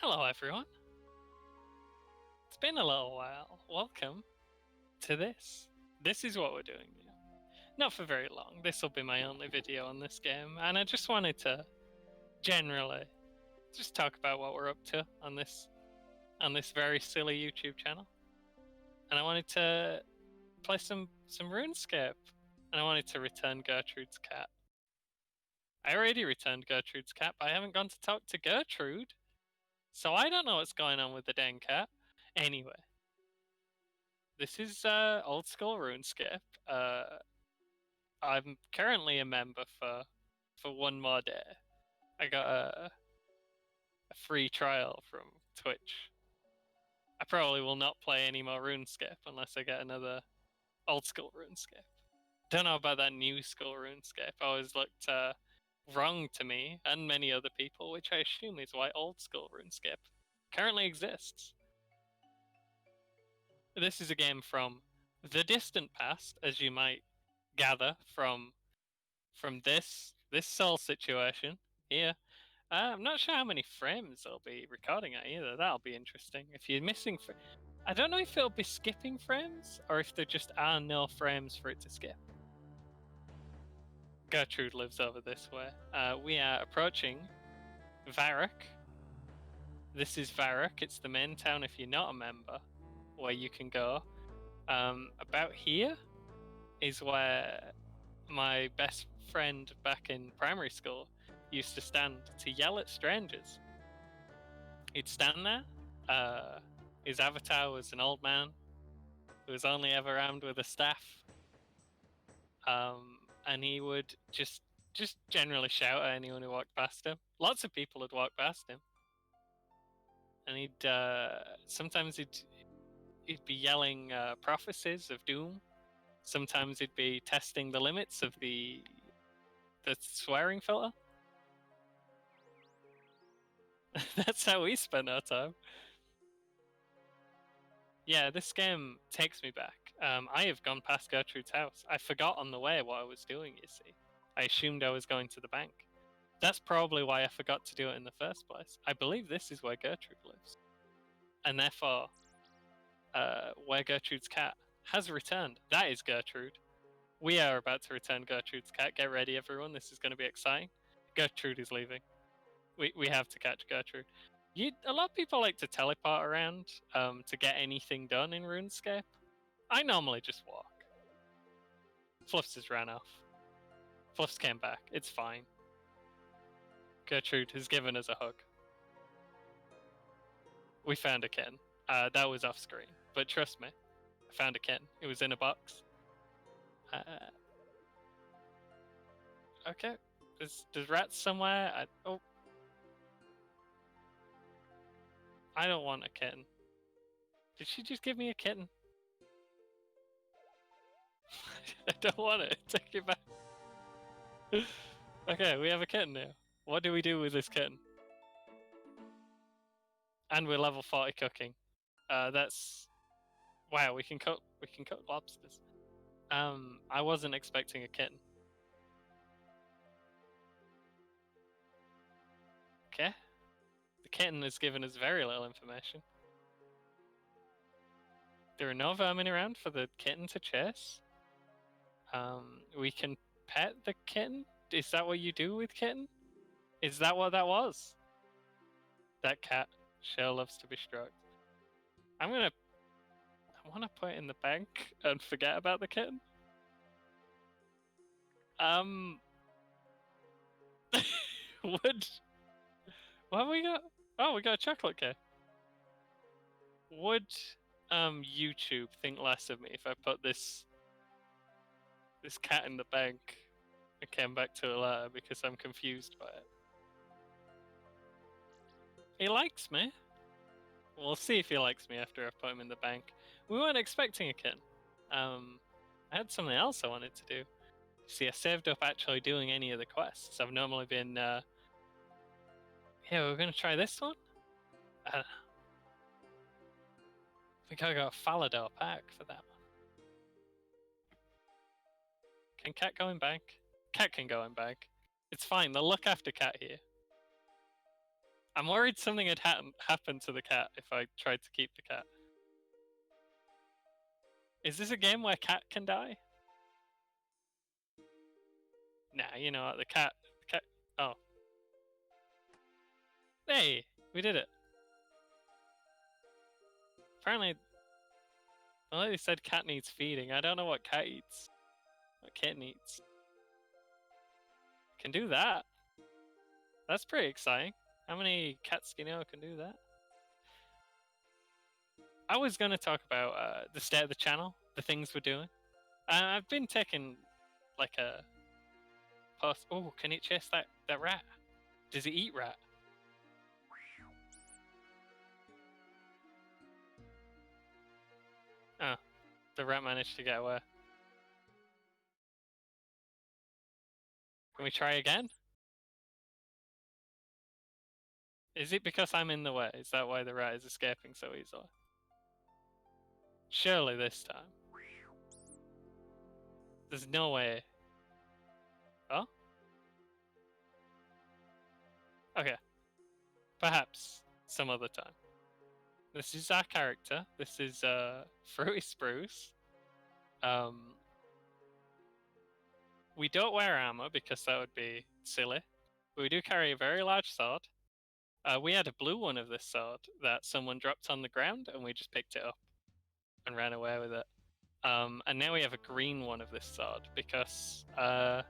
Hello, everyone. It's been a little while. Welcome to this. This is what we're doing now. Not for very long. This will be my only video on this game, and I just wanted to generally just talk about what we're up to on this very silly YouTube channel. And I wanted to play some RuneScape, and I wanted to return Gertrude's cat. I already returned Gertrude's cat, but I haven't gone to talk to Gertrude, so I don't know what's going on with the dang cat. Anyway. This is Old School Runescape. I'm currently a member for one more day. I got a free trial from Twitch. I probably will not play any more RuneScape unless I get another Old School Runescape. Don't know about that New School Runescape. Always looked wrong to me and many other people, which I assume is why Old School Runescape currently exists. This is a game from the distant past, as you might gather from this soul situation here. I'm not sure how many frames I'll be recording at either. That'll be interesting. If you're missing, I don't know if it'll be skipping frames or if there just are no frames for it to skip. Gertrude lives over this way. We are approaching Varrock. This is Varrock. It's the main town if you're not a member, where you can go. About here is where my best friend back in primary school used to stand to yell at strangers. He'd stand there. His avatar was an old man who was only ever armed with a staff. And he would just generally shout at anyone who walked past him. Lots of people had walked past him. And he'd sometimes he'd be yelling prophecies of doom. Sometimes he'd be testing the limits of the swearing filter. That's how we spend our time. Yeah, this game takes me back. I have gone past Gertrude's house. I forgot on the way what I was doing, you see. I assumed I was going to the bank. That's probably why I forgot to do it in the first place. I believe this is where Gertrude lives. And therefore, where Gertrude's cat has returned. That is Gertrude. We are about to return Gertrude's cat. Get ready, everyone. This is going to be exciting. Gertrude is leaving. We have to catch Gertrude. A lot of people like to teleport around to get anything done in RuneScape. I normally just walk. Fluffs has ran off. Fluffs came back. It's fine. Gertrude has given us a hug. We found a kitten. That was off screen. But trust me, I found a kitten. It was in a box. Okay. There's rats somewhere. I don't want a kitten. Did she just give me a kitten? I don't want it. Take it back. Okay, we have a kitten now. What do we do with this kitten? And we're level 40 cooking. That's wow. We can cook lobsters. I wasn't expecting a kitten. Okay. The kitten has given us very little information. There are no vermin around for the kitten to chase. We can pet the kitten? Is that what you do with kitten? Is that what that was? That cat sure loves to be stroked. I want to put it in the bank and forget about the kitten. What have we got? Oh, we got a chocolate cake. Would YouTube think less of me if I put this cat in the bank and came back to it later because I'm confused by it? He likes me. We'll see if he likes me after I've put him in the bank. We weren't expecting a kitten. I had something else I wanted to do. See, I saved up actually doing any of the quests. I've normally been... Yeah, we're going to try this one? I think I got a Falador pack for that one. Can Cat go in bank? Cat can go in bank. It's fine, they'll look after Cat here. I'm worried something had happened to the cat if I tried to keep the cat. Is this a game where cat can die? Nah, you know what, the cat... Oh. Hey! We did it. Apparently... Well, they said cat needs feeding. I don't know what cat eats. What kitten eats. Can do that. That's pretty exciting. How many cats do you know can do that? I was going to talk about the state of the channel, the things we're doing. I've been taking like a post. Oh, can it chase that rat? Does it eat rat? Oh, the rat managed to get away. Can we try again? Is it because I'm in the way? Is that why the rat is escaping so easily? Surely this time. There's no way. Oh? Okay. Perhaps some other time. This is our character. This is Fruity Spruce. We don't wear armor because that would be silly. But we do carry a very large sword. We had a blue one of this sword that someone dropped on the ground and we just picked it up and ran away with it. And now we have a green one of this sword because I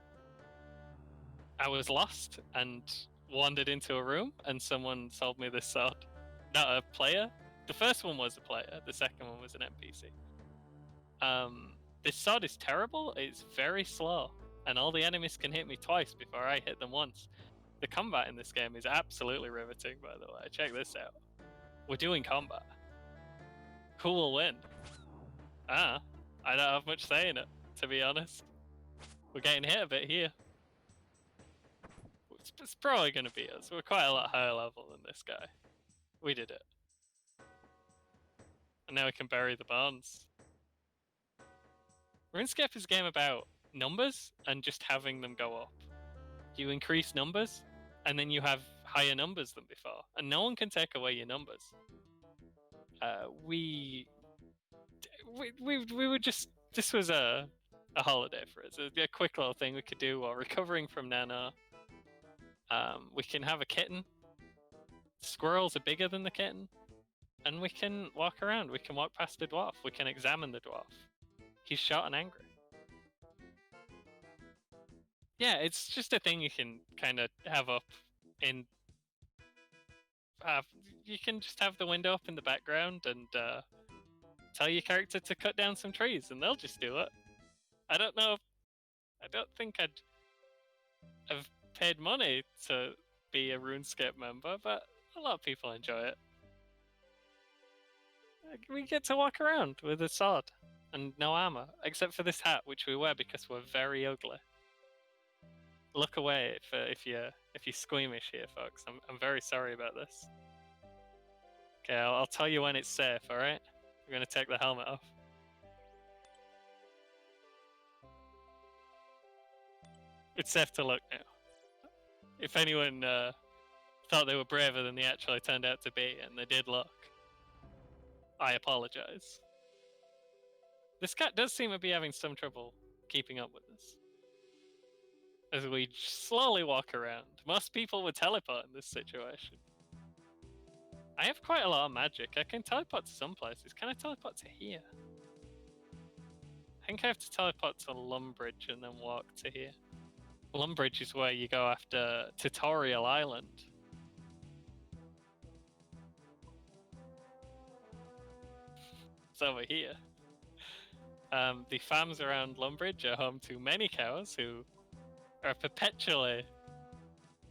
was lost and wandered into a room and someone sold me this sword. Not a player. The first one was a player. The second one was an NPC. This sword is terrible. It's very slow, and all the enemies can hit me twice before I hit them once. The combat in this game is absolutely riveting, by the way. Check this out. We're doing combat. Who will win? I don't have much say in it, to be honest. We're getting hit a bit here. It's probably going to be us. We're quite a lot higher level than this guy. We did it. And now we can bury the barns. RuneScape is a game about numbers and just having them go up. You increase numbers, and then you have higher numbers than before, and no one can take away your numbers. We were just... This was a holiday for us. A quick little thing we could do while recovering from Nano. We can have a kitten. Squirrels are bigger than the kitten. And we can walk around. We can walk past the dwarf. We can examine the dwarf. He's short and angry. Yeah, it's just a thing you can kind of have up in... you can just have the window up in the background and tell your character to cut down some trees, and they'll just do it. I don't know. I don't think I'd have paid money to be a RuneScape member, but a lot of people enjoy it. We get to walk around with a sword and no armor, except for this hat, which we wear because we're very ugly. Look away if you're squeamish here, folks. I'm very sorry about this. Okay, I'll tell you when it's safe. All right, we're gonna take the helmet off. It's safe to look now. If anyone thought they were braver than they actually turned out to be, and they did look, I apologize. This cat does seem to be having some trouble keeping up with us. As we slowly walk around. Most people would teleport in this situation. I have quite a lot of magic. I can teleport to some places. Can I teleport to here? I think I have to teleport to Lumbridge and then walk to here. Lumbridge is where you go after Tutorial Island. It's over here. The farms around Lumbridge are home to many cows who are perpetually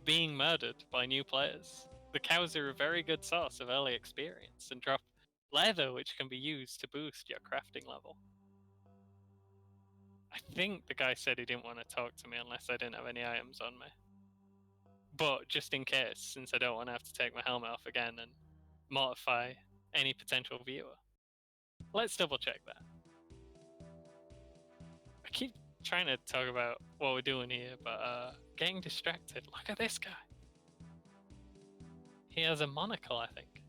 being murdered by new players. The cows are a very good source of early experience and drop leather which can be used to boost your crafting level. I think the guy said he didn't want to talk to me unless I didn't have any items on me. But just in case, since I don't want to have to take my helmet off again and mortify any potential viewer. Let's double check that. I keep trying to talk about what we're doing here, but getting distracted. Look at this guy. He has a monocle, I think.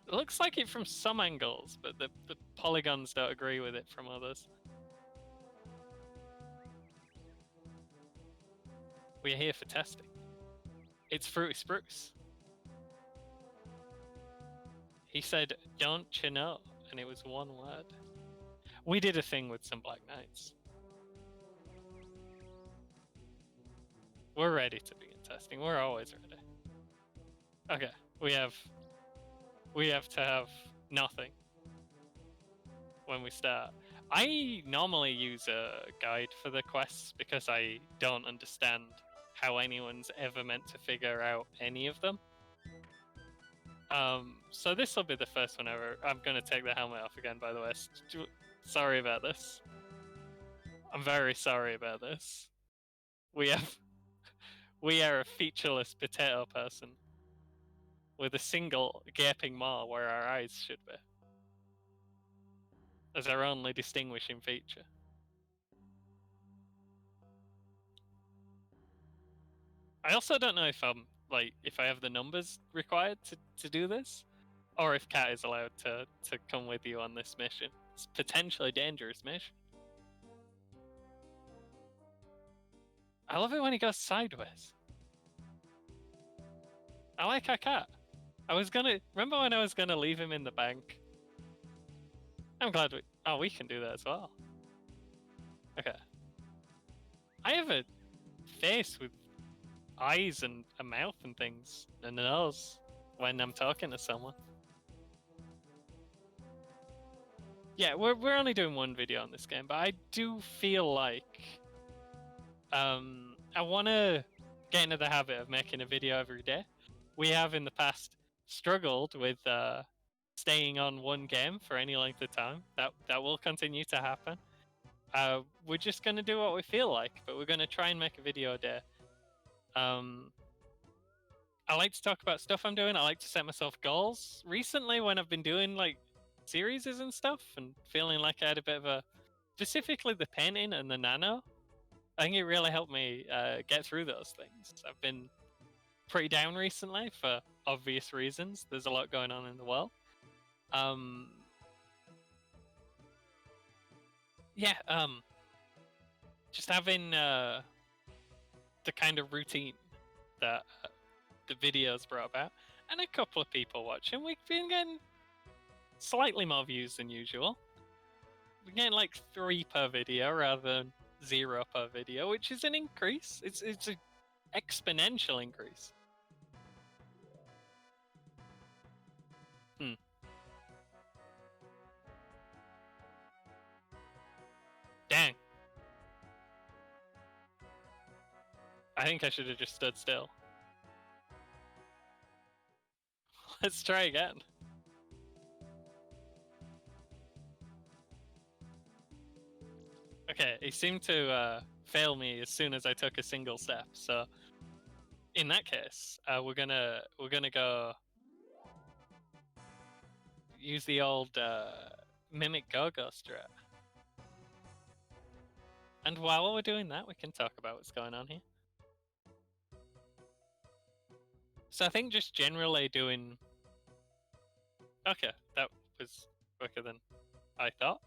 It looks like it from some angles, but the polygons don't agree with it from others. We're here for testing. It's Fruity Spruce. He said, "Don't you know?" And it was one word. We did a thing with some Black Knights. We're ready to begin testing. We're always ready. Okay, we have to have nothing when we start. I normally use a guide for the quests because I don't understand how anyone's ever meant to figure out any of them. So this will be the first one ever. I'm gonna take the helmet off again, by the way. Sorry about this. I'm very sorry about this. We are a featureless potato person with a single gaping maw where our eyes should be, as our only distinguishing feature. I also don't know if if I have the numbers required to do this, or if Kat is allowed to come with you on this mission. It's a potentially dangerous mission. I love it when he goes sideways. I like our cat. Remember when I was gonna leave him in the bank? I'm glad we can do that as well. Okay. I have a face with eyes and a mouth and things, and a nose when I'm talking to someone. Yeah, we're only doing one video on this game, but I do feel like I want to get into the habit of making a video every day. We have in the past struggled with staying on one game for any length of time. That will continue to happen. We're just gonna do what we feel like, but we're gonna try and make a video a day. I like to talk about stuff I'm doing. I like to set myself goals. Recently, when I've been doing like series and stuff and feeling like I had a bit of specifically the painting and the nano, I think it really helped me get through those things. I've been pretty down recently for obvious reasons. There's a lot going on in the world. Just having the kind of routine that the videos brought about, and a couple of people watching. We've been getting slightly more views than usual. We're getting like 3 per video rather than 0 per video, which is an increase. It's an exponential increase. Dang. I think I should have just stood still. Let's try again. Okay, he seemed to fail me as soon as I took a single step. So in that case, we're gonna go use the old mimic go-go strat. And while we're doing that, we can talk about what's going on here. So I think just generally doing... Okay, that was quicker than I thought.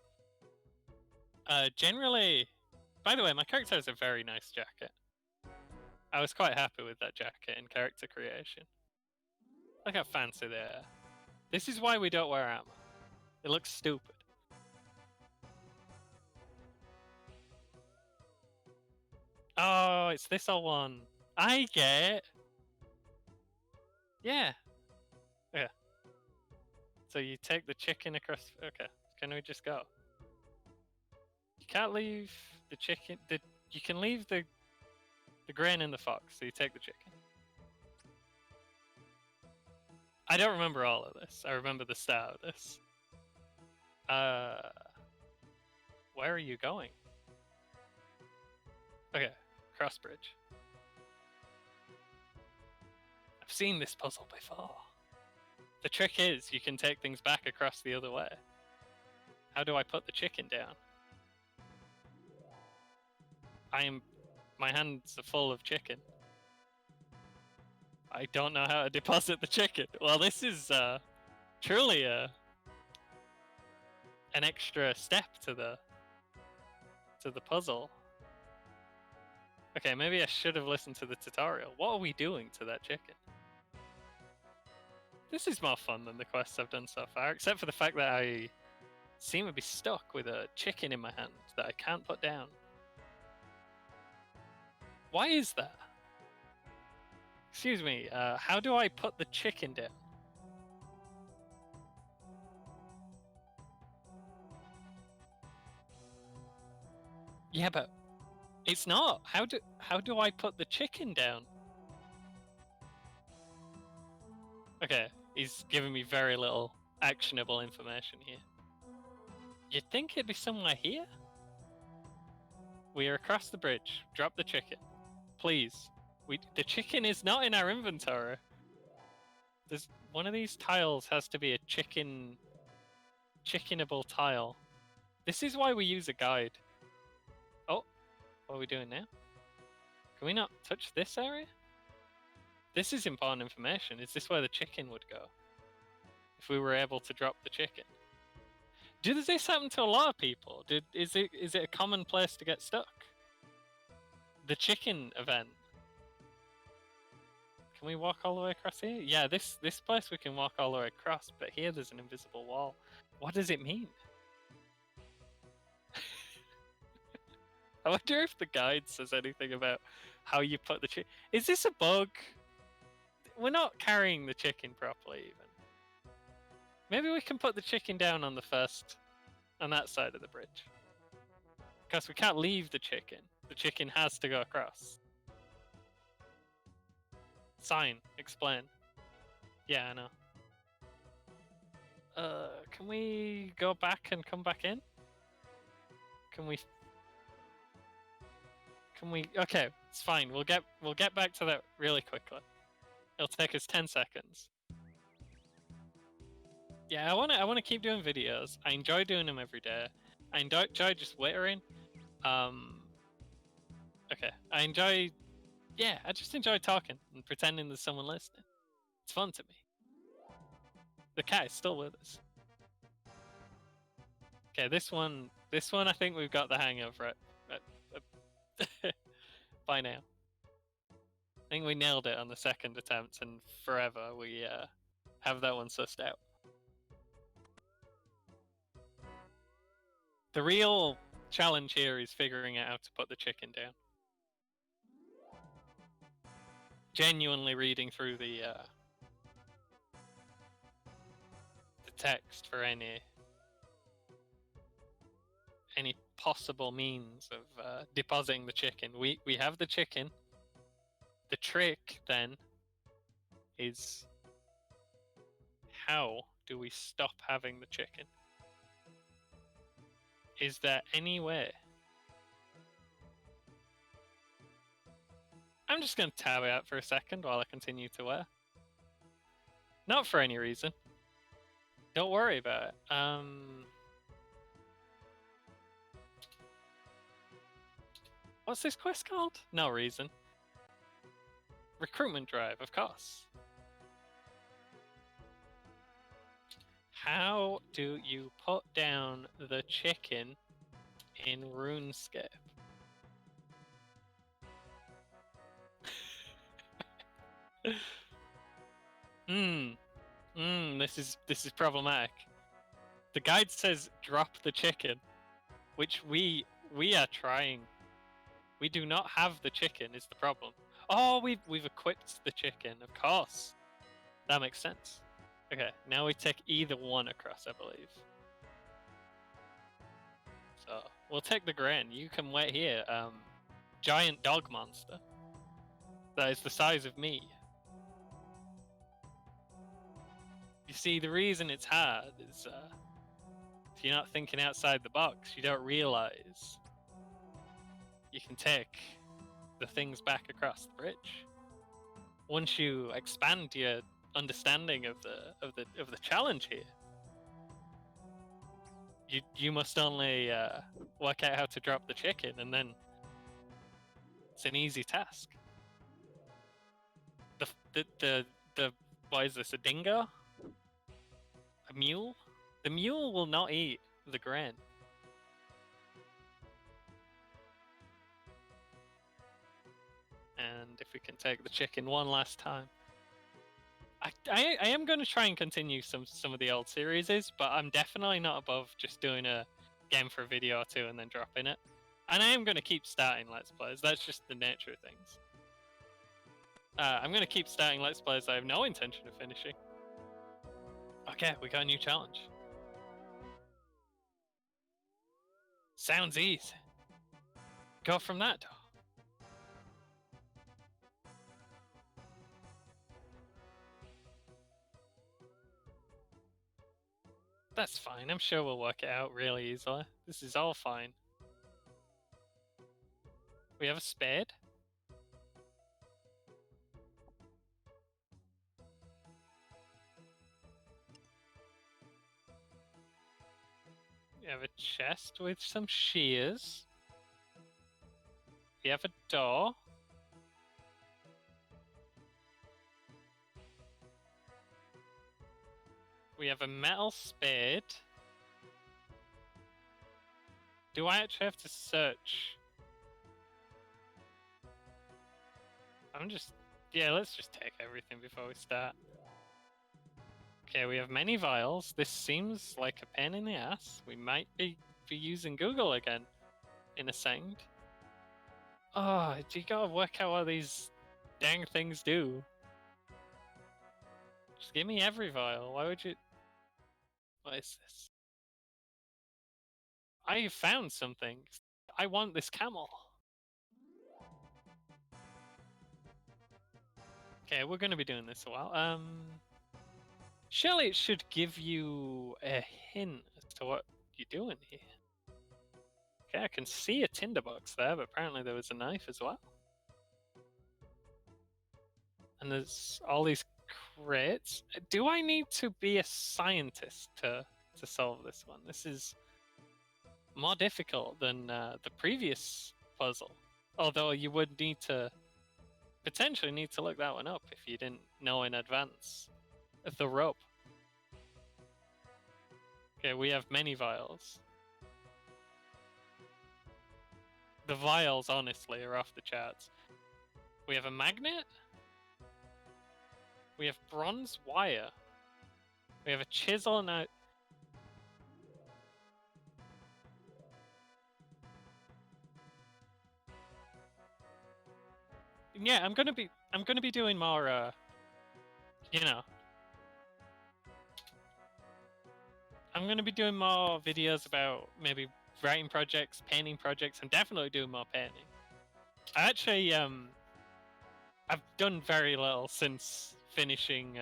Generally... By the way, my character has a very nice jacket. I was quite happy with that jacket in character creation. Look how fancy they are. This is why we don't wear armor. It looks stupid. Oh, it's this old one. I get it. Yeah. Yeah. So you take the chicken across... Okay, can we just go? You can't leave the chicken... You can leave the grain in the fox, so you take the chicken. I don't remember all of this. I remember the start of this. Where are you going? Okay, cross bridge. I've seen this puzzle before. The trick is you can take things back across the other way. How do I put the chicken down? My hands are full of chicken. I don't know how to deposit the chicken. Well, this is truly an extra step to the puzzle. Okay, maybe I should have listened to the tutorial. What are we doing to that chicken? This is more fun than the quests I've done so far, except for the fact that I seem to be stuck with a chicken in my hand that I can't put down. Why is that? Excuse me, how do I put the chicken down? Yeah, but it's not. How do I put the chicken down? Okay, he's giving me very little actionable information here. You'd think it'd be somewhere here? We are across the bridge. Drop the chicken. Please. The chicken is not in our inventory. There's one of these tiles has to be a chickenable tile. This is why we use a guide. Oh, what are we doing now? Can we not touch this area? This is important information. Is this where the chicken would go? If we were able to drop the chicken. Does this happen to a lot of people? Is it a common place to get stuck? The chicken event. Can we walk all the way across here? Yeah, this place we can walk all the way across, but here there's an invisible wall. What does it mean? I wonder if the guide says anything about how you put the chicken. Is this a bug? We're not carrying the chicken properly, even. Maybe we can put the chicken down on that side of the bridge. Because we can't leave the chicken. The chicken has to go across. Sign. Explain. Yeah, I know. Can we go back and come back in? Can we? Okay, it's fine. We'll get back to that really quickly. It'll take us 10 seconds. Yeah, I wanna keep doing videos. I enjoy doing them every day. I enjoy just wittering. Okay, I just enjoy talking and pretending there's someone listening. It's fun to me. The cat is still with us. Okay, this one I think we've got the hang of, right? By now. I think we nailed it on the second attempt, and forever we have that one sussed out. The real challenge here is figuring out how to put the chicken down. Genuinely reading through the text for any possible means of depositing the chicken. We have the chicken. The trick then is how do we stop having the chicken? Is there any way? I'm just going to tab it out for a second while I continue to wear. Not for any reason. Don't worry about it. What's this quest called? No reason. Recruitment drive, of course. How do you put down the chicken in RuneScape? This is problematic. The guide says drop the chicken, which we are trying. We do not have the chicken is the problem. Oh, we've equipped the chicken, of course. That makes sense. Okay, now we take either one across, I believe. So we'll take the grain. You can wait here. Giant dog monster. That is the size of me. You see, the reason it's hard is if you're not thinking outside the box, you don't realize you can take the things back across the bridge. Once you expand your understanding of the challenge here, you must only work out how to drop the chicken, and then it's an easy task. The what is this? A dingo? A mule? The mule will not eat the grain. And if we can take the chicken one last time. I am going to try and continue some of the old series, but I'm definitely not above just doing a game for a video or two and then dropping it. And I am going to keep starting Let's Plays. That's just the nature of things. I'm going to keep starting Let's Plays I have no intention of finishing. Okay, we got a new challenge. Sounds easy. Go from that door. That's fine. I'm sure we'll work it out really easily. This is all fine. We have a spade. We have a chest with some shears. We have a door. We have a metal spade. Do I actually have to search? Yeah, let's just take everything before we start. Okay, we have many vials. This seems like a pain in the ass. We might be using Google again in a second. Oh, you gotta work out what these dang things do. Just give me every vial. Why would you... What is this? I found something. I want this camel. Okay, we're gonna be doing this a while. Surely it should give you a hint as to what you're doing here. Okay, I can see a tinderbox there, but apparently there was a knife as well. And there's all these crates. Do I need to be a scientist to solve this one? This is more difficult than the previous puzzle. Although you would potentially need to look that one up if you didn't know in advance. The rope. Okay, we have many vials. The vials, honestly, are off the charts. We have a magnet. We have bronze wire. We have a chisel and a... Yeah, I'm gonna be doing more, you know... I'm gonna be doing more videos about maybe writing projects, painting projects. I'm definitely doing more painting. I actually, I've done very little since finishing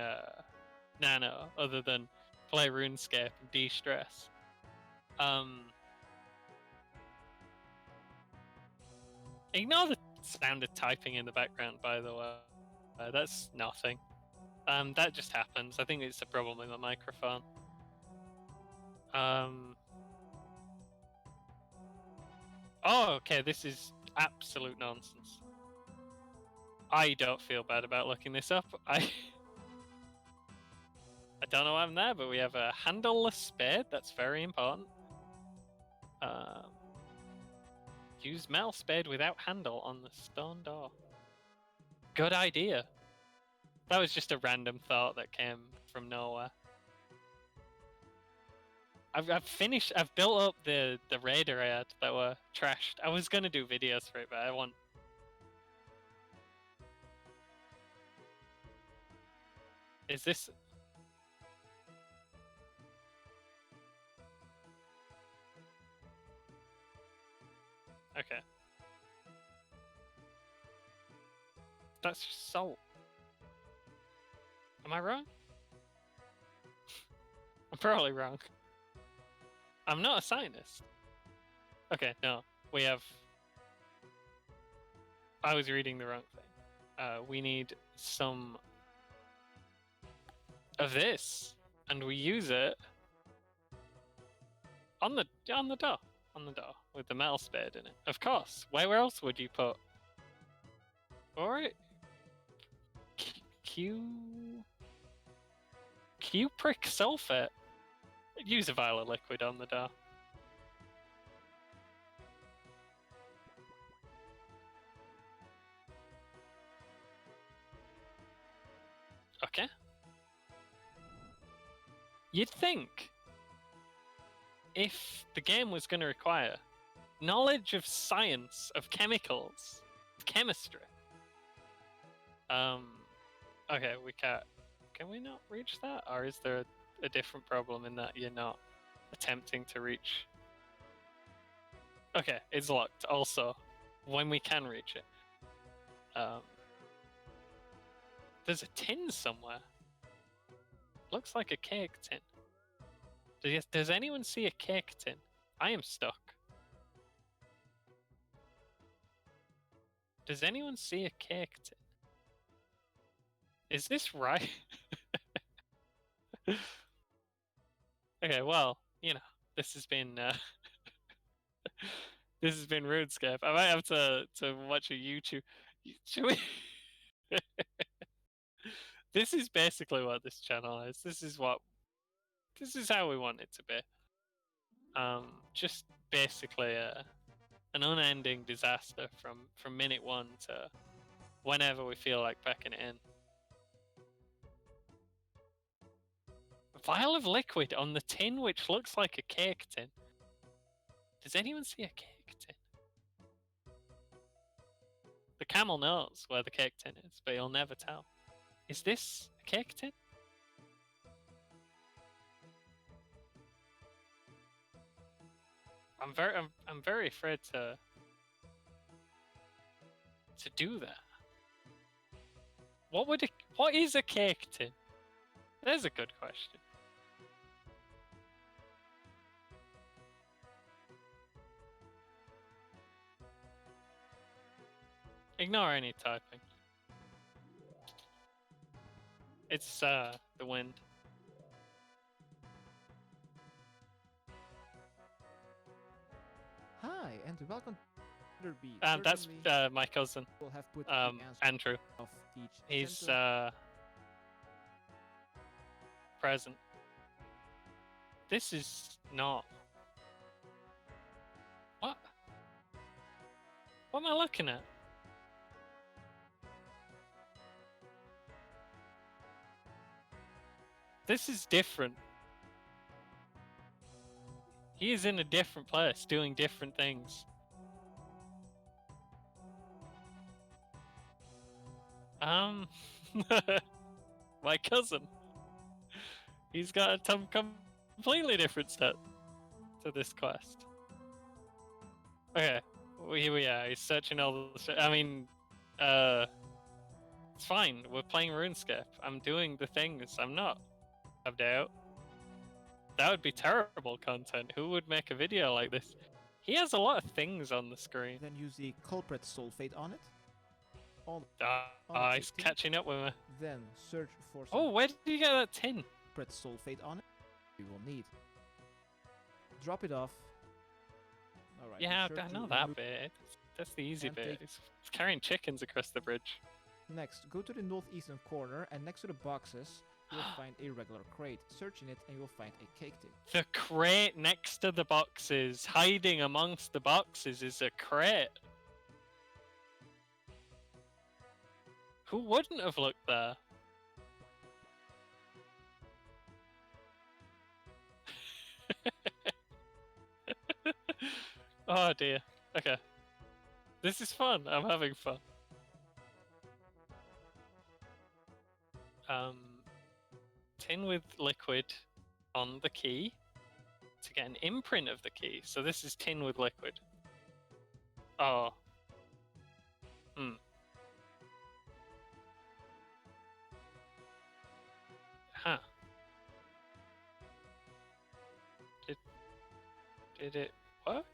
Nano, other than play RuneScape and de-stress. Ignore the sound of typing in the background, by the way. That's nothing. That just happens. I think it's a problem with my microphone. Oh, okay, this is absolute nonsense. I don't feel bad about looking this up. I don't know why I'm there, but we have a handleless spade. That's very important. Use metal spade without handle on the stone door. Good idea. That was just a random thought that came from nowhere. I've built up the raider I had that were trashed. I was gonna do videos for it, but I want... Is this... Okay. That's just salt. Am I wrong? I'm probably wrong. I'm not a scientist. Okay, no. We have... I was reading the wrong thing. We need some of this, and we use it on the door. On the door, with the metal spade in it. Of course. Where else would you put... Alright. Cupric sulfate. Use a vial of liquid on the door. Okay. You'd think if the game was going to require knowledge of science, of chemicals, of chemistry. Okay, we can't. Can we not reach that? Or is there a different problem in that you're not attempting to reach? Okay, it's locked. Also, when we can reach it. There's a tin somewhere. Looks like a cake tin. Does anyone see a cake tin? I am stuck. Does anyone see a cake tin? Is this right? Okay, well, you know, this has been this has been RuneScape. I might have to watch a YouTube. Should we? This is basically what this channel is. This is how we want it to be. Just basically an unending disaster from minute one to whenever we feel like packing it in. A vial of liquid on the tin, which looks like a cake tin. Does anyone see a cake tin? The camel knows where the cake tin is, but he'll never tell. Is this a cake tin? I'm very afraid to do that. What is a cake tin? There's a good question. Ignore any typing. It's the wind. Hi, and welcome to B. That's my cousin. We'll have put Andrew. Of each He's present. This is not. What? What am I looking at? This is different. He is in a different place, doing different things. My cousin. He's got a completely different step to this quest. Okay, here we are. He's searching all the. I mean, it's fine. We're playing RuneScape. I'm doing the things. I'm not. Have doubt. That would be terrible content. Who would make a video like this? He has a lot of things on the screen. Then use the culprit sulfate on it. He's catching up with me. Then search for some Oh, where did you get that tin? culprit sulfate on it. We will need. Drop it off. Alright. Yeah, I know that bit. That's the easy bit. He's carrying chickens across the bridge. Next, go to the northeastern corner, and next to the boxes, you'll find a regular crate. Search in it, and you'll find a cake tin. The crate next to the boxes, hiding amongst the boxes, is a crate. Who wouldn't have looked there? Oh dear. Okay. This is fun. I'm having fun. Tin with liquid on the key to get an imprint of the key. So this is tin with liquid. Oh. Huh. Did it work?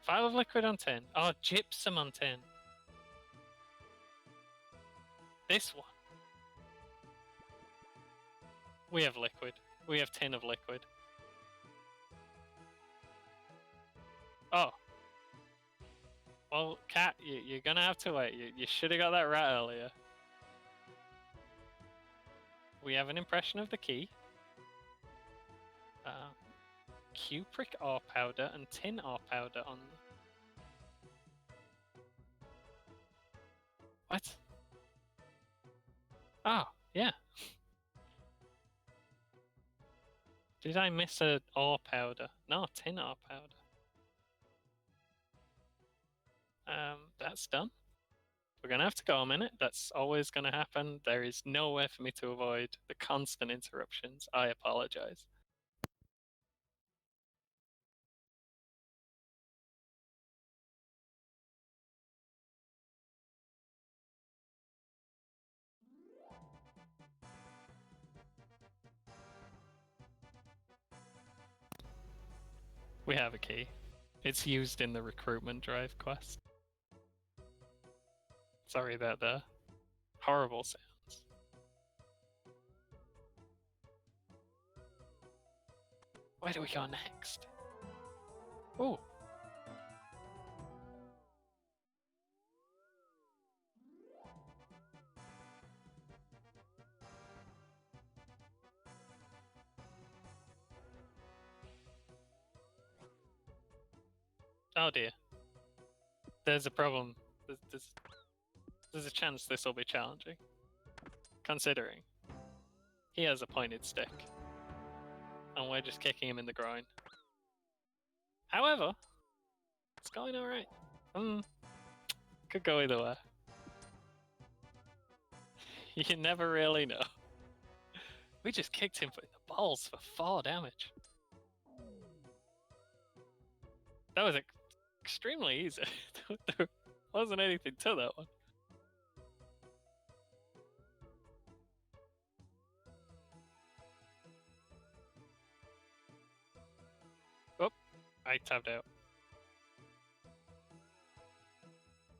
Vial of liquid on tin. Oh, gypsum on tin. This one. We have liquid. We have tin of liquid. Oh. Well, Cat, you're gonna have to wait. You should have got that rat earlier. We have an impression of the key. Cupric ore powder and tin ore powder on. What? Oh, yeah. Did I miss a ore powder? No, tin ore powder. That's done. We're gonna have to go a minute. That's always gonna happen. There is no way for me to avoid the constant interruptions. I apologize. We have a key. It's used in the recruitment drive quest. Sorry about the horrible sounds. Where do we go next? Oh. Oh dear. There's a problem. There's a chance this will be challenging. Considering he has a pointed stick. And we're just kicking him in the groin. However, it's going alright. Could go either way. You never really know. We just kicked him in the balls for 4 damage. That was extremely easy. There wasn't anything to that one. Oh, I tapped out.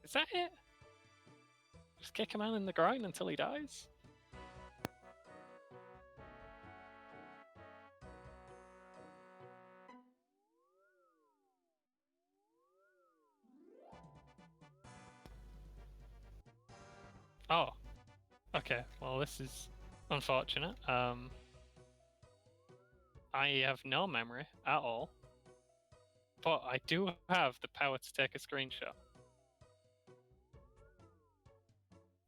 Is that it? Just kick a man in the groin until he dies? Oh. Okay, well this is unfortunate. I have no memory at all. But I do have the power to take a screenshot.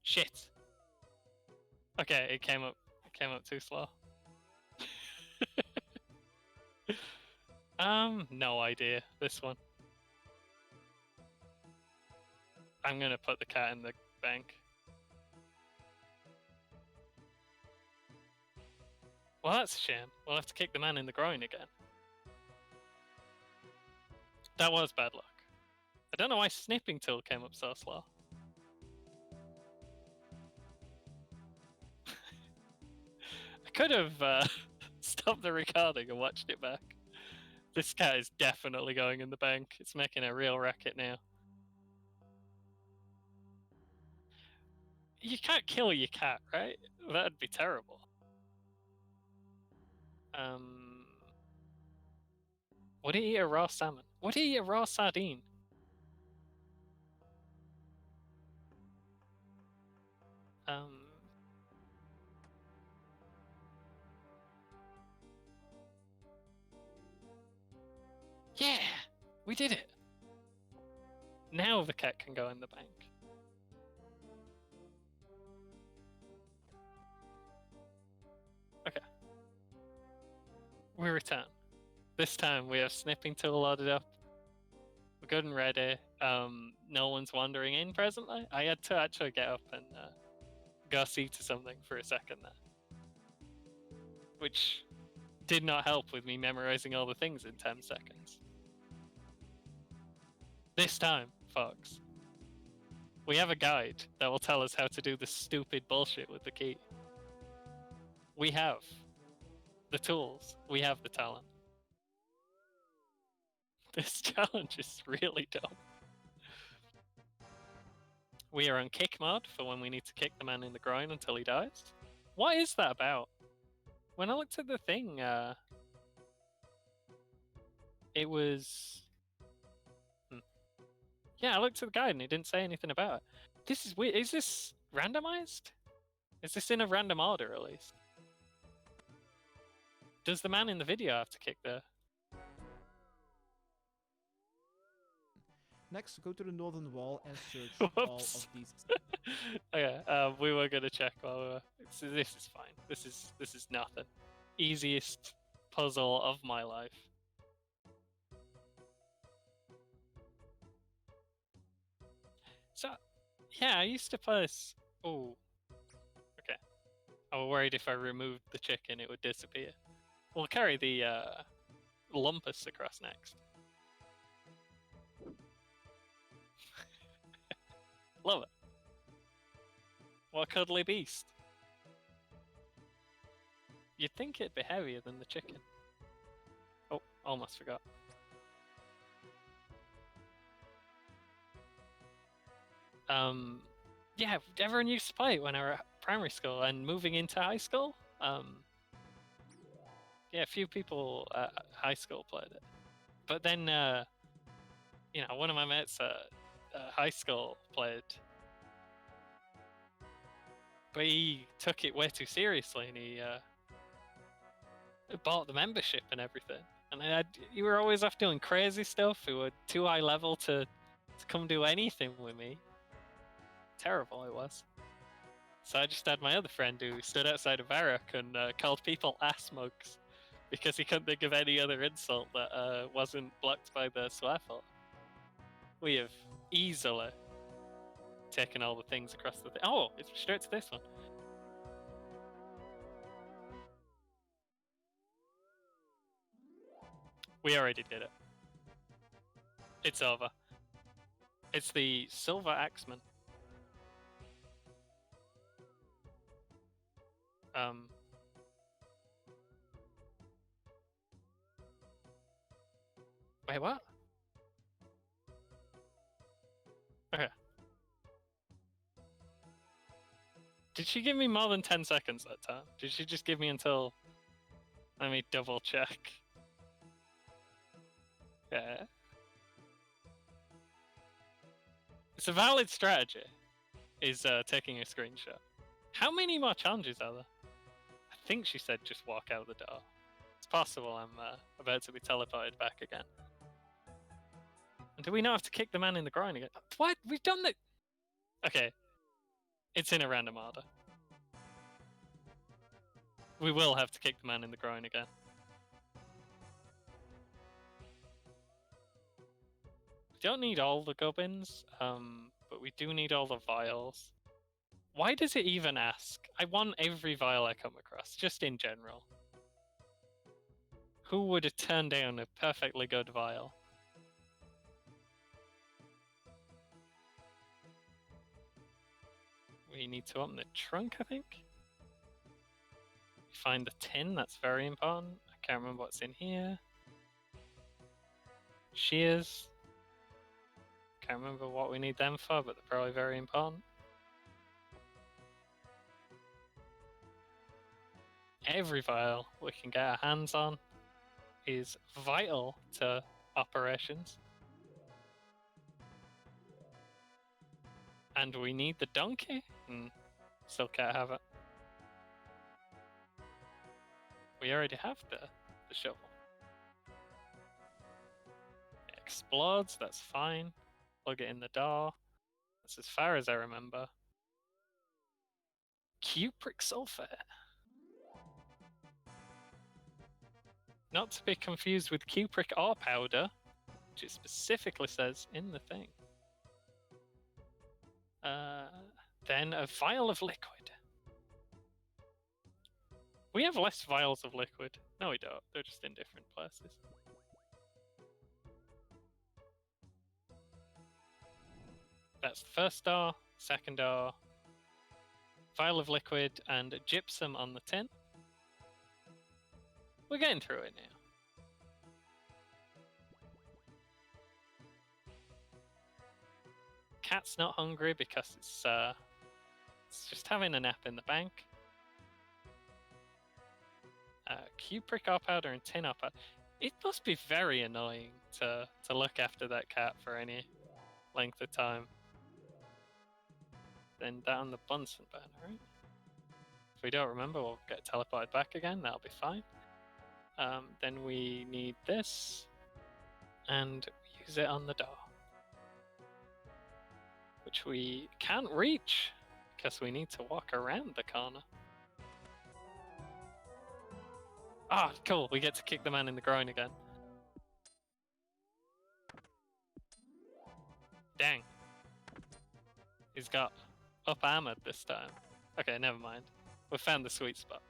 Shit. Okay, it came up too slow. No idea. This one. I'm gonna put the cat in the bank. Well, that's a shame. We'll have to kick the man in the groin again. That was bad luck. I don't know why Snipping Tool came up so slow. I could have stopped the recording and watched it back. This cat is definitely going in the bank. It's making a real racket now. You can't kill your cat, right? That'd be terrible. Would he eat a raw salmon? Would he eat a raw sardine? Yeah! We did it! Now the cat can go in the bank. Okay. We return. This time we have Snipping Tool loaded up. We're good and ready. No one's wandering in presently. I had to actually get up and go see to something for a second there. Which did not help with me memorizing all the things in 10 seconds. This time, folks, we have a guide that will tell us how to do the stupid bullshit with the key. We have the tools. We have the talent. This challenge is really dumb. We are on kick mode for when we need to kick the man in the groin until he dies. What is that about? When I looked at the thing, it was... Yeah, I looked at the guide and it didn't say anything about it. This is weird. Is this randomized? Is this in a random order, at least? Does the man in the video have to kick the... Next, go to the northern wall and search all of Whoops. these. Okay, we were gonna check while we were... So this is fine. This is nothing. Easiest puzzle of my life. So, yeah, I used to play this... Oh. Okay. I was worried if I removed the chicken it would disappear. We'll carry the lumpus across next. Love it. What a cuddly beast. You'd think it'd be heavier than the chicken. Oh, almost forgot. Yeah, everyone used to play it when I was at primary school and moving into high school. Yeah, a few people at high school played it. But then, you know, one of my mates at high school played. But he took it way too seriously and he bought the membership and everything. And you were always off doing crazy stuff. You were too high level to come do anything with me. Terrible it was. So I just had my other friend who stood outside of Varrock and called people ass mugs because he couldn't think of any other insult that wasn't blocked by the swearful. We have easily taken all the things across the thing. Oh, it's straight to this one. We already did it. It's over. It's the Silver Axeman. Wait, what? Okay. Did she give me more than 10 seconds that time? Did she just give me until... Let me double check. Yeah. It's a valid strategy, is taking a screenshot. How many more challenges are there? I think she said just walk out the door. It's possible I'm about to be teleported back again. And do we not have to kick the man in the groin again? What? We've done that! Okay. It's in a random order. We will have to kick the man in the groin again. We don't need all the gubbins, but we do need all the vials. Why does it even ask? I want every vial I come across, just in general. Who would have turned down a perfectly good vial? We need to open the trunk, I think. Find the tin, that's very important. I can't remember what's in here. Shears. Can't remember what we need them for, but they're probably very important. Every vial we can get our hands on is vital to operations. And we need the donkey? Still can't have it. We already have the shovel. It explodes, that's fine. Plug it in the door. That's as far as I remember. Cupric sulfate. Not to be confused with cupric ore powder, which it specifically says in the thing. Then a vial of liquid. We have less vials of liquid. No, we don't. They're just in different places. That's the first door, second door, vial of liquid, and gypsum on the tin. We're getting through it now. Cat's not hungry because it's just having a nap in the bank. Cupric ore powder and tin ore powder. It must be very annoying to look after that cat for any length of time. Then down the Bunsen burner, right? If we don't remember, we'll get teleported back again. That'll be fine. Then we need this, and use it on the door, which we can't reach because we need to walk around the corner. Ah, cool, we get to kick the man in the groin again. Dang. He's got up armored this time. Okay, never mind. We found the sweet spot.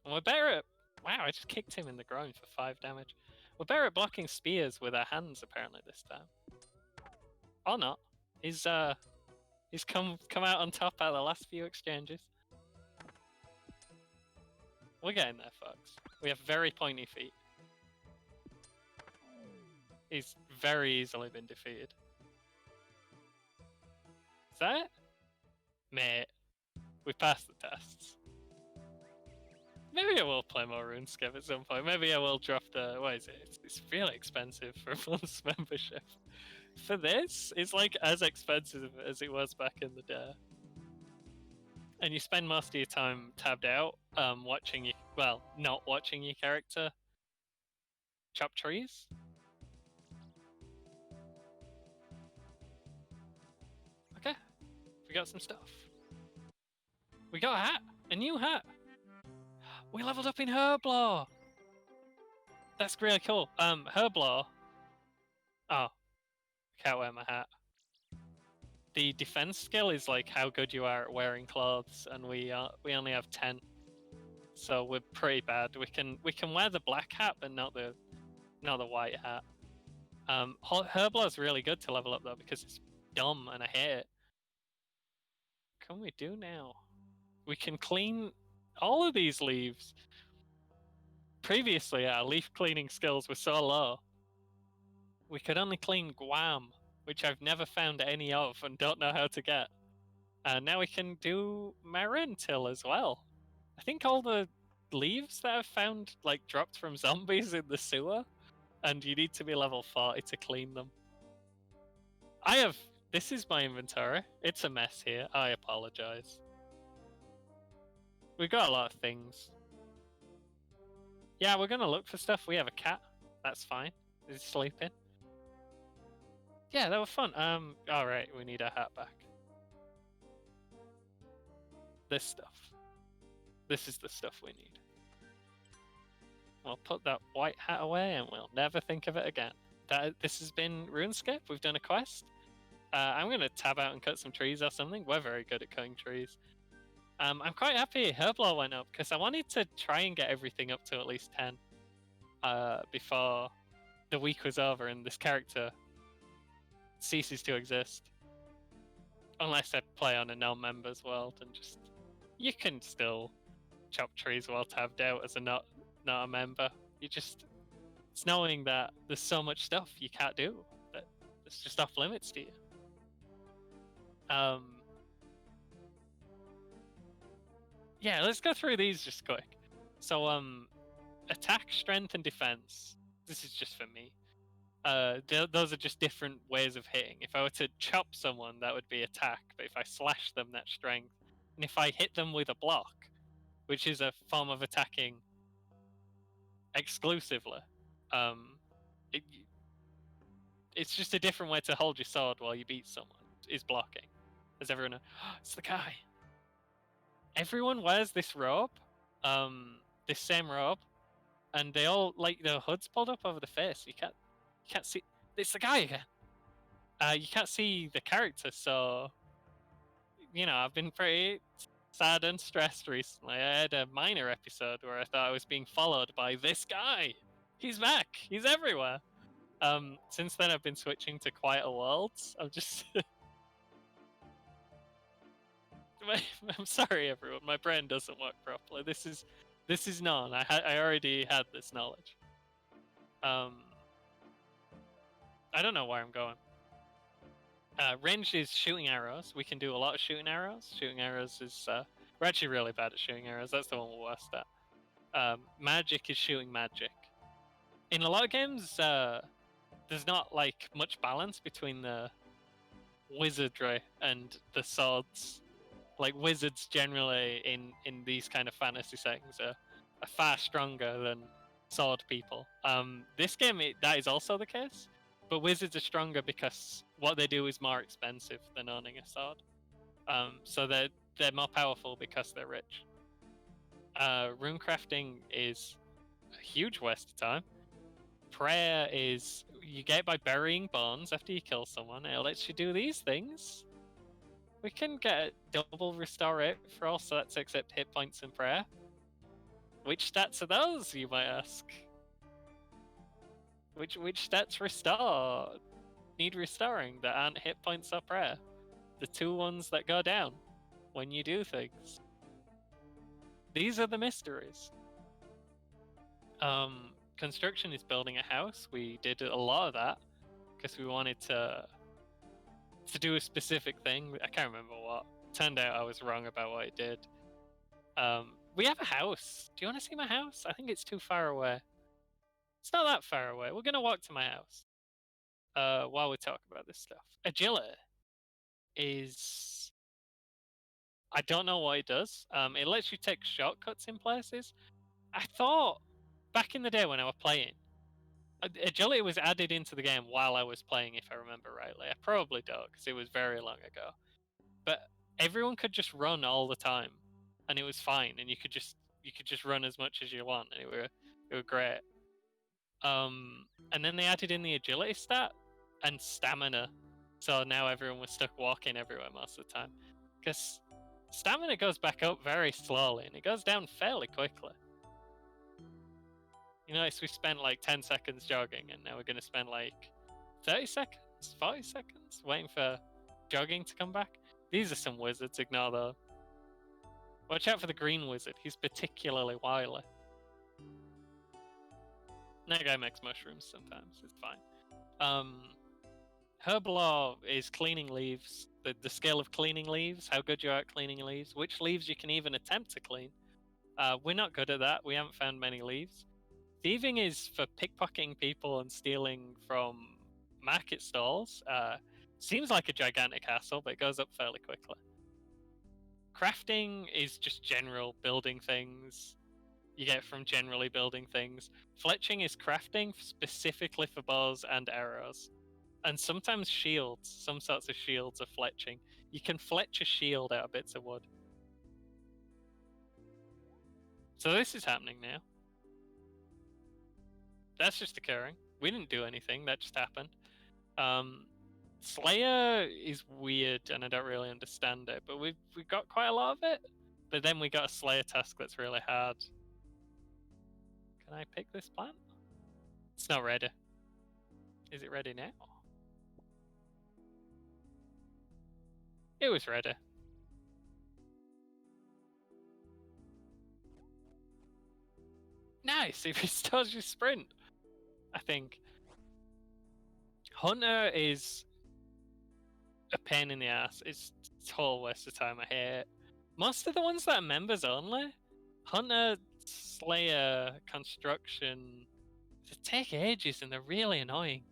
And we're better at... Wow, I just kicked him in the groin for 5 damage. We're better at blocking spears with our hands apparently this time. Or not. He's come out on top out of the last few exchanges. We're getting there, folks. We have very pointy feet. He's very easily been defeated. Is that it? Mate, we passed the tests. Maybe I will play more RuneScape at some point. Maybe I will drop the... What is it? It's really expensive for a month's membership. For this, it's like as expensive as it was back in the day. And you spend most of your time tabbed out, watching your... Well, not watching your character chop trees. Okay, we got some stuff. We got a hat! A new hat! We leveled up in Herblore! That's really cool. Herblore... Oh, I can't wear my hat. The defense skill is like how good you are at wearing clothes, and we only have 10, so we're pretty bad. We can wear the black hat, but not the white hat. Herblore is really good to level up though because it's dumb and I hate it. What can we do now? We can clean all of these leaves. Previously, our leaf cleaning skills were so low. We could only clean Guam, which I've never found any of and don't know how to get. And now we can do Marintil as well. I think all the leaves that I've found like dropped from zombies in the sewer, and you need to be level 40 to clean them. This is my inventory. It's a mess here. I apologize. We've got a lot of things. Yeah, we're gonna look for stuff. We have a cat. That's fine. Is he sleeping? Yeah, that was fun. Alright, we need our hat back. This stuff. This is the stuff we need. We'll put that white hat away and we'll never think of it again. This has been RuneScape. We've done a quest. I'm going to tab out and cut some trees or something. We're very good at cutting trees. I'm quite happy Herblore went up because I wanted to try and get everything up to at least 10 before the week was over and this character ceases to exist. Unless I play on a non-members world and just... You can still chop trees while tabbed out as a not a member. It's knowing that there's so much stuff you can't do that it's just off limits to you. Yeah, let's go through these just quick. So attack, strength, and defense. This is just for me. Those are just different ways of hitting. If I were to chop someone, that would be attack, but if I slash them, that's strength. And if I hit them with a block, which is a form of attacking exclusively, it's just a different way to hold your sword while you beat someone, is blocking. As everyone knows, it's the guy. Everyone wears this robe, this same robe, and they all, like, their hoods pulled up over the face. You can't see. It's the guy again. You can't see the character, so you know I've been pretty sad and stressed recently. I had a minor episode where I thought I was being followed by this guy. He's back. He's everywhere. Since then I've been switching to quieter worlds. I'm just. I'm sorry, everyone. My brain doesn't work properly. This is known. I already had this knowledge. I don't know where I'm going. Range is shooting arrows. We can do a lot of shooting arrows. Shooting arrows is we're actually really bad at shooting arrows. That's the one we're worst at. Magic is shooting magic. In a lot of games, there's not like much balance between the wizardry and the swords. Like wizards generally in these kind of fantasy settings are far stronger than sword people. This game, that is also the case, but wizards are stronger because what they do is more expensive than owning a sword. So they're more powerful because they're rich. Rune crafting is a huge waste of time. Prayer is you get by burying bones after you kill someone. It lets you do these things. We can get double restore it for all stats except hit points and prayer. Which stats are those, you might ask? Which stats restore need restoring that aren't hit points or prayer? The two ones that go down when you do things. These are the mysteries. Construction is building a house. We did a lot of that because we wanted to do a specific thing. I can't remember what. Turned out I was wrong about what it did. We have a house. Do you want to see my house? I think it's too far away. It's not that far away. We're gonna walk to my house. While we talk about this stuff, agility is. I don't know what it does. It lets you take shortcuts in places. I thought back in the day when I was playing, agility was added into the game while I was playing, if I remember rightly. I probably don't, because it was very long ago. But everyone could just run all the time, and it was fine, and you could just run as much as you want, and it were great. And then they added in the agility stat and stamina, so now everyone was stuck walking everywhere most of the time, because stamina goes back up very slowly, and it goes down fairly quickly. You notice we spent like 10 seconds jogging, and now we're going to spend like 30 seconds, 40 seconds waiting for jogging to come back. These are some wizards, ignore those. Watch out for the green wizard, he's particularly wily. That guy makes mushrooms sometimes, it's fine. Herbalaw is cleaning leaves, the skill of cleaning leaves, how good you are at cleaning leaves, which leaves you can even attempt to clean. We're not good at that, we haven't found many leaves. Thieving is for pickpocketing people and stealing from market stalls. Seems like a gigantic hassle, but it goes up fairly quickly. Crafting is just general building things. You get from generally building things. Fletching is crafting specifically for bows and arrows. And sometimes shields. Some sorts of shields are fletching. You can fletch a shield out of bits of wood. So this is happening now. That's just occurring. We didn't do anything, that just happened. Slayer is weird and I don't really understand it, but we've got quite a lot of it. But then we got a Slayer task that's really hard. Can I pick this plant? It's not ready. Is it ready now? It was ready. Nice, it restores your sprint. I think. Hunter is a pain in the ass. It's a total waste of time. I hate it. Most of the ones that are members only, Hunter, Slayer, Construction, they take ages and they're really annoying.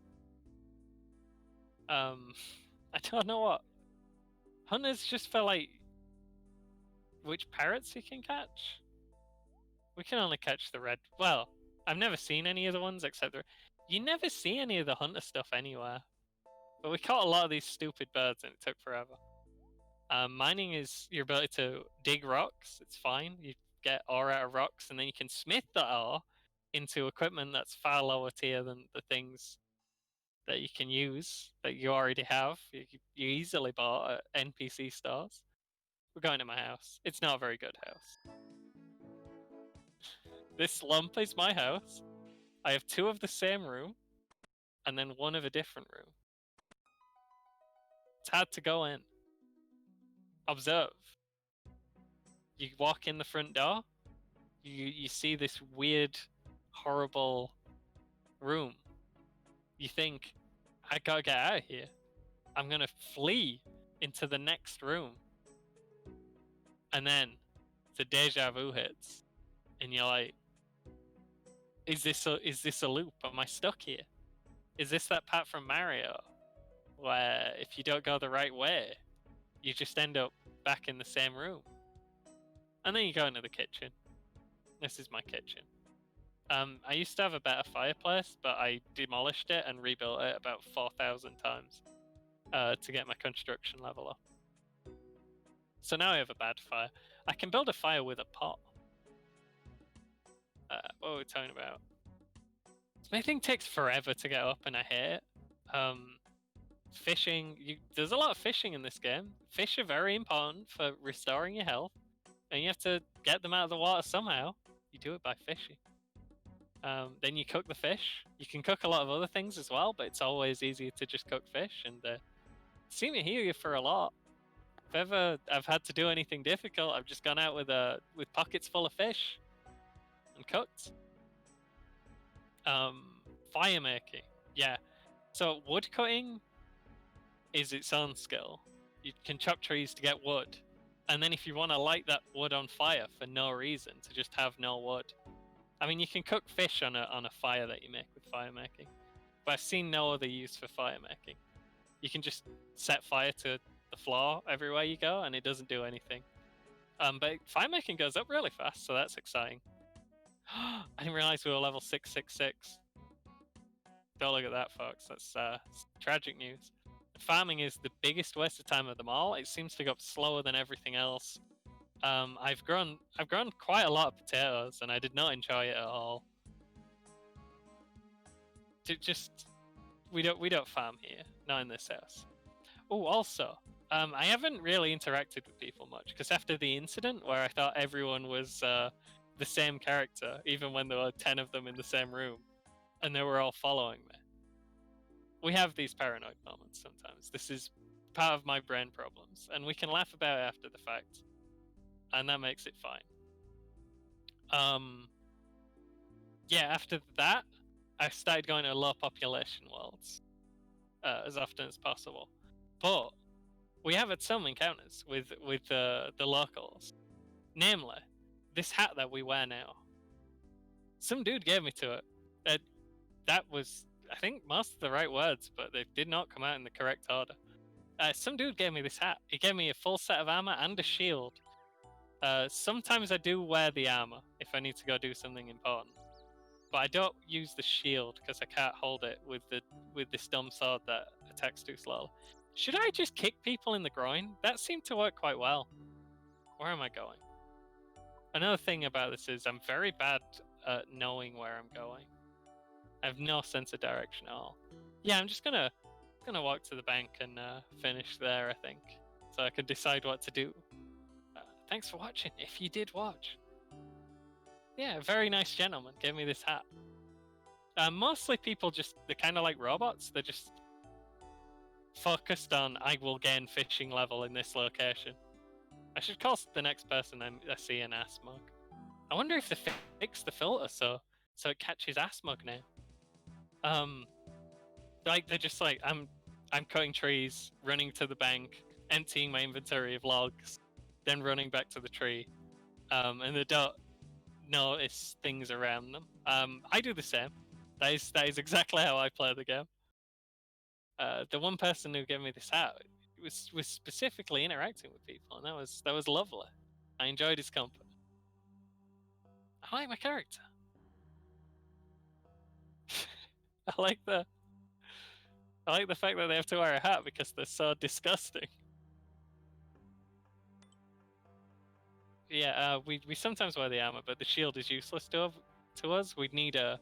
I don't know what. Hunter's just for like which parrots you can catch. We can only catch the red. Well, I've never seen any of the ones except you never see any of the hunter stuff anywhere. But we caught a lot of these stupid birds and it took forever. Mining is your ability to dig rocks. It's fine. You get ore out of rocks and then you can smith the ore into equipment that's far lower tier than the things that you can use that you already have. You easily bought at NPC stores. We're going to my house. It's not a very good house. This lump is my house. I have 2 of the same room, and then 1 of a different room. It's hard to go in. Observe. You walk in the front door, you see this weird, horrible room. You think, I gotta get out of here. I'm gonna flee into the next room. And then the deja vu hits, and you're like, is this a loop? Am I stuck here? Is this that part from Mario where if you don't go the right way, you just end up back in the same room? And then you go into the kitchen. This is my kitchen. I used to have a better fireplace, but I demolished it and rebuilt it about 4,000 times to get my construction level up. So now I have a bad fire. I can build a fire with a pot. What were we talking about? Smithing takes forever to get up, and I hate it. Fishing, there's a lot of fishing in this game. Fish are very important for restoring your health, and you have to get them out of the water somehow. You do it by fishing. Then you cook the fish. You can cook a lot of other things as well, but it's always easier to just cook fish, and seem to heal you for a lot. If ever I've had to do anything difficult, I've just gone out with pockets full of fish and cooked. Fire making, yeah. So wood cutting is its own skill. You can chop trees to get wood, and then if you want to light that wood on fire for no reason, to just have no wood. I mean, you can cook fish on a fire that you make with fire making, but I've seen no other use for fire making. You can just set fire to the floor everywhere you go, and it doesn't do anything. But fire making goes up really fast, so that's exciting. I didn't realize we were level 666. Don't look at that, folks. That's tragic news. Farming is the biggest waste of time of them all. It seems to go up slower than everything else. I've grown quite a lot of potatoes, and I did not enjoy it at all. We don't farm here, not in this house. Oh, also, I haven't really interacted with people much, because after the incident where I thought everyone was the same character, even when there were 10 of them in the same room, and they were all following me. We have these paranoid moments sometimes. This is part of my brain problems, and we can laugh about it after the fact, and that makes it fine. Yeah, after that, I started going to low population worlds as often as possible. But we have had some encounters with the locals. Namely, this hat that we wear now. Some dude gave me to it. That was, I think, most of the right words, but they did not come out in the correct order. Some dude gave me this hat. He gave me a full set of armor and a shield. Sometimes I do wear the armor if I need to go do something important, but I don't use the shield because I can't hold it with this dumb sword that attacks too slowly. Should I just kick people in the groin? That seemed to work quite well. Where am I going? Another thing about this is I'm very bad at knowing where I'm going. I have no sense of direction at all. Yeah, I'm just gonna walk to the bank and finish there, I think, so I can decide what to do. Thanks for watching, if you did watch. Yeah, a very nice gentleman gave me this hat. Mostly people they're kind of like robots. They're just focused on, I will gain fishing level in this location. I should call the next person I see an ass mug. I wonder if they fix the filter so it catches ass mug now. Like they're just like, I'm cutting trees, running to the bank, emptying my inventory of logs, then running back to the tree, and they don't notice things around them. I do the same. That is exactly how I play the game. The one person who gave me this hat was specifically interacting with people, and that was lovely. I enjoyed his company. I like my character. I like the fact that they have to wear a hat because they're so disgusting. Yeah, we sometimes wear the armor, but the shield is useless to us. We'd need a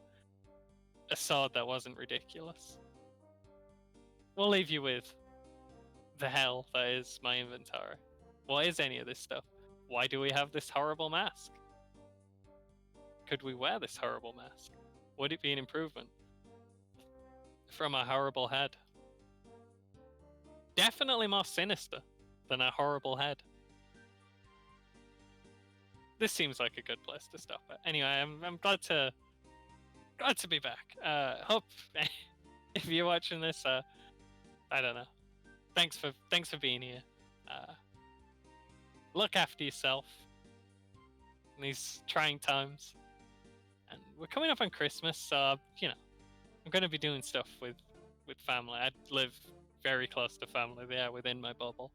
sword that wasn't ridiculous. We'll leave you with the hell that is my inventory. What is any of this stuff? Why do we have this horrible mask? Could we wear this horrible mask? Would it be an improvement from a horrible head? Definitely more sinister than a horrible head. This seems like a good place to stop it. Anyway, I'm glad to be back. Hope if you're watching this, I don't know. Thanks for being here. Look after yourself in these trying times. And we're coming up on Christmas, so I'm going to be doing stuff with family. I live very close to family. They are within my bubble.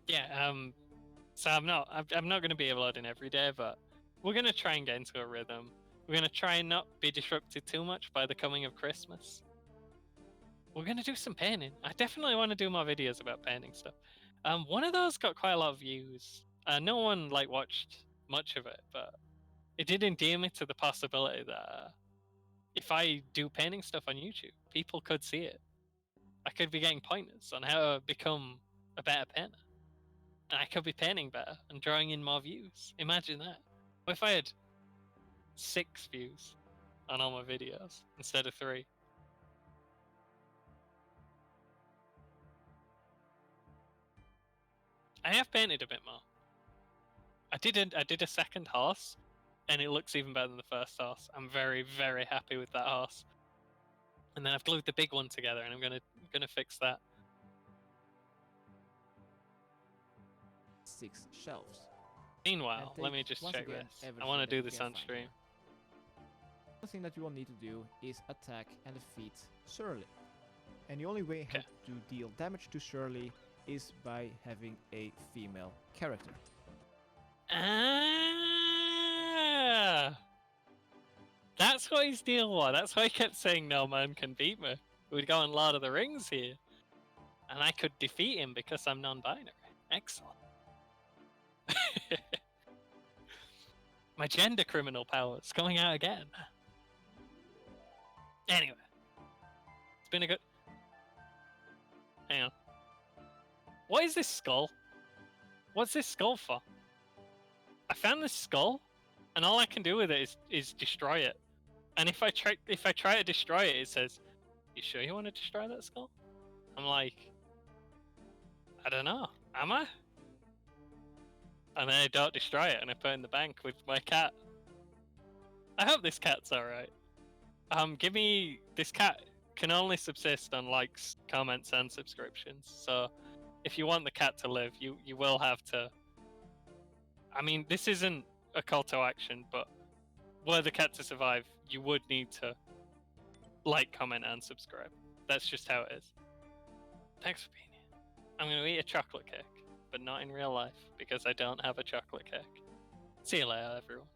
Yeah. So I'm not going to be uploading every day, but we're going to try and get into a rhythm. We're going to try and not be disrupted too much by the coming of Christmas. We're going to do some painting. I definitely want to do more videos about painting stuff. One of those got quite a lot of views. No one like watched much of it, but it did endear me to the possibility that if I do painting stuff on YouTube, people could see it. I could be getting pointers on how to become a better painter. And I could be painting better and drawing in more views. Imagine that. What if I had 6 views on all my videos instead of 3? I have painted a bit more. I did a second horse, and it looks even better than the first horse. I'm very, very happy with that horse. And then I've glued the big one together, and I'm gonna fix that. 6 shelves. Meanwhile, And let me take, just once check again, this. I everything want to that do you this can on find stream. here. One thing that you will need to do is attack and defeat Surly. And the only way how to deal damage to Surly is by having a female character. Ah, that's what his deal was. That's why he kept saying no man can beat me. We'd go on Lord of the Rings here. And I could defeat him because I'm non-binary. Excellent. My gender criminal powers coming out again. Anyway. It's been a good... Hang on. What is this skull? What's this skull for? I found this skull, and all I can do with it is destroy it. And if I try to destroy it, it says, "You sure you want to destroy that skull?" I'm like, I don't know. Am I? And then I don't destroy it, and I put it in the bank with my cat. I hope this cat's alright. Give me... This cat can only subsist on likes, comments, and subscriptions. So, if you want the cat to live, you will have to... I mean, this isn't a call to action, but were the cat to survive, you would need to like, comment, and subscribe. That's just how it is. Thanks for being here. I'm going to eat a chocolate cake, but not in real life, because I don't have a chocolate cake. See you later, everyone.